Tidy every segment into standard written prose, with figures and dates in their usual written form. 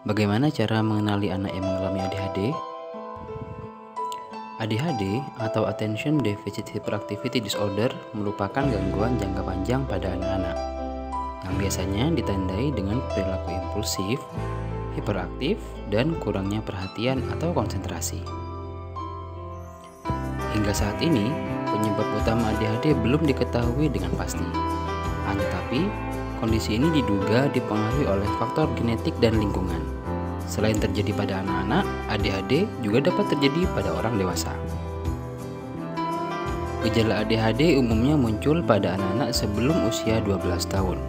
Bagaimana cara mengenali anak yang mengalami ADHD? ADHD atau Attention Deficit Hyperactivity Disorder merupakan gangguan jangka panjang pada anak-anak yang biasanya ditandai dengan perilaku impulsif, hiperaktif, dan kurangnya perhatian atau konsentrasi. Hingga saat ini, penyebab utama ADHD belum diketahui dengan pasti. Tetapi, kondisi ini diduga dipengaruhi oleh faktor genetik dan lingkungan. Selain terjadi pada anak-anak, ADHD juga dapat terjadi pada orang dewasa. Gejala ADHD umumnya muncul pada anak-anak sebelum usia 12 tahun.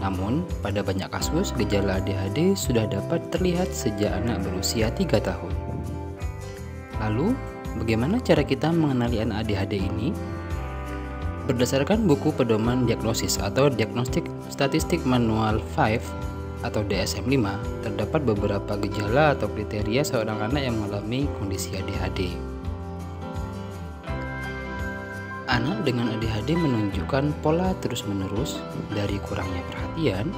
Namun, pada banyak kasus, gejala ADHD sudah dapat terlihat sejak anak berusia 3 tahun. Lalu, bagaimana cara kita mengenali anak ADHD ini? Berdasarkan buku pedoman diagnosis atau Diagnostic Statistic Manual 5 atau DSM-5, terdapat beberapa gejala atau kriteria seorang anak yang mengalami kondisi ADHD. Anak dengan ADHD menunjukkan pola terus-menerus dari kurangnya perhatian,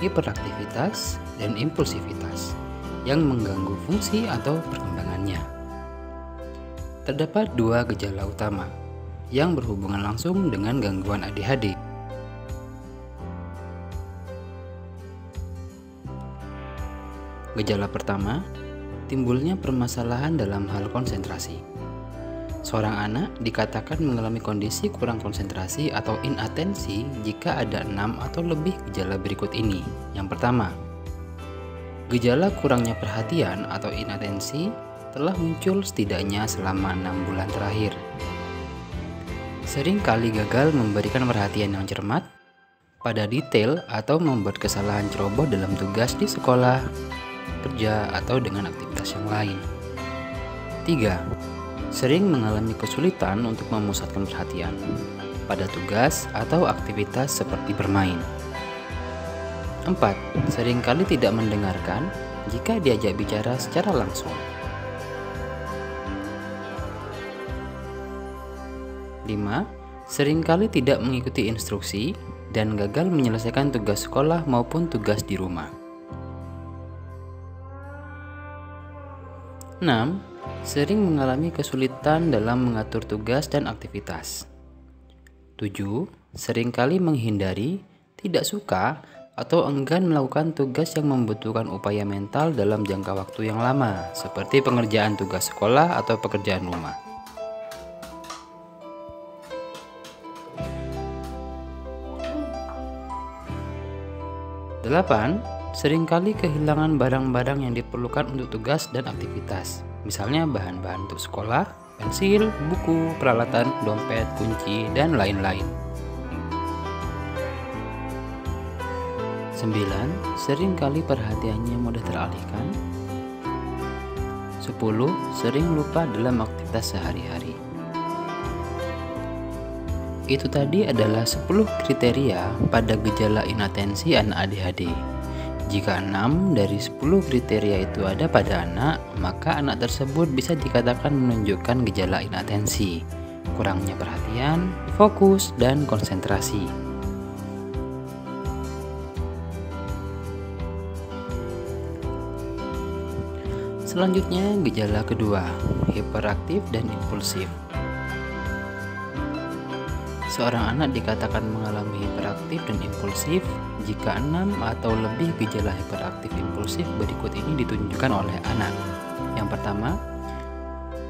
hiperaktivitas, dan impulsivitas yang mengganggu fungsi atau perkembangannya. Terdapat dua gejala utama yang berhubungan langsung dengan gangguan ADHD. Gejala pertama, timbulnya permasalahan dalam hal konsentrasi. Seorang anak dikatakan mengalami kondisi kurang konsentrasi atau inatensi jika ada 6 atau lebih gejala berikut ini. Yang pertama, gejala kurangnya perhatian atau inatensi telah muncul setidaknya selama 6 bulan terakhir. Sering kali gagal memberikan perhatian yang cermat pada detail atau membuat kesalahan ceroboh dalam tugas di sekolah, kerja, atau dengan aktivitas yang lain. 3. Sering mengalami kesulitan untuk memusatkan perhatian pada tugas atau aktivitas seperti bermain. 4. Sering kali tidak mendengarkan jika diajak bicara secara langsung. 5. Seringkali tidak mengikuti instruksi dan gagal menyelesaikan tugas sekolah maupun tugas di rumah. 6. Sering mengalami kesulitan dalam mengatur tugas dan aktivitas. 7. Seringkali menghindari, tidak suka, atau enggan melakukan tugas yang membutuhkan upaya mental dalam jangka waktu yang lama, seperti pengerjaan tugas sekolah atau pekerjaan rumah. 8. Seringkali kehilangan barang-barang yang diperlukan untuk tugas dan aktivitas, misalnya bahan-bahan untuk sekolah, pensil, buku, peralatan, dompet, kunci, dan lain-lain. 9. Seringkali perhatiannya mudah teralihkan. 10. Sering lupa dalam aktivitas sehari-hari. Itu tadi adalah 10 kriteria pada gejala inatensi anak ADHD. Jika 6 dari 10 kriteria itu ada pada anak, maka anak tersebut bisa dikatakan menunjukkan gejala inatensi, kurangnya perhatian, fokus, dan konsentrasi. Selanjutnya, gejala kedua, hiperaktif dan impulsif. Seorang anak dikatakan mengalami hiperaktif dan impulsif jika 6 atau lebih gejala hiperaktif impulsif berikut ini ditunjukkan oleh anak. Yang pertama,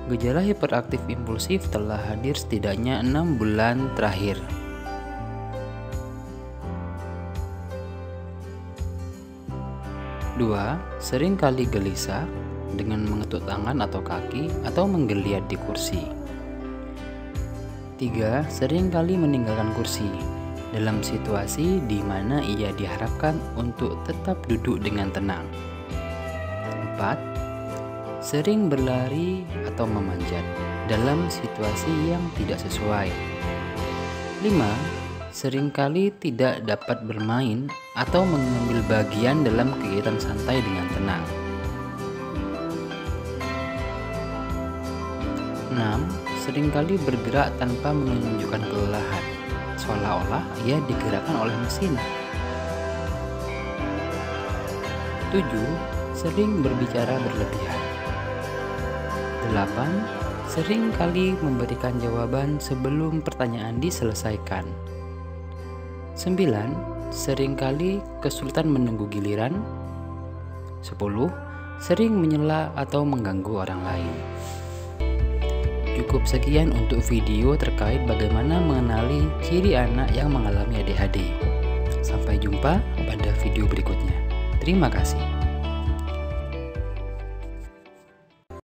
gejala hiperaktif impulsif telah hadir setidaknya 6 bulan terakhir. 2. Sering kali gelisah dengan mengetuk tangan atau kaki atau menggeliat di kursi. 3. Sering kali meninggalkan kursi dalam situasi di mana ia diharapkan untuk tetap duduk dengan tenang. 4. Sering berlari atau memanjat dalam situasi yang tidak sesuai. 5. Sering kali tidak dapat bermain atau mengambil bagian dalam kegiatan santai dengan tenang. 6. Seringkali bergerak tanpa menunjukkan kelelahan, seolah-olah ia digerakkan oleh mesin. 7. Sering berbicara berlebihan. 8. Sering kali memberikan jawaban sebelum pertanyaan diselesaikan. 9. Sering kali kesulitan menunggu giliran. 10. Sering menyela atau mengganggu orang lain. Cukup sekian untuk video terkait bagaimana mengenali ciri anak yang mengalami ADHD. Sampai jumpa pada video berikutnya. Terima kasih.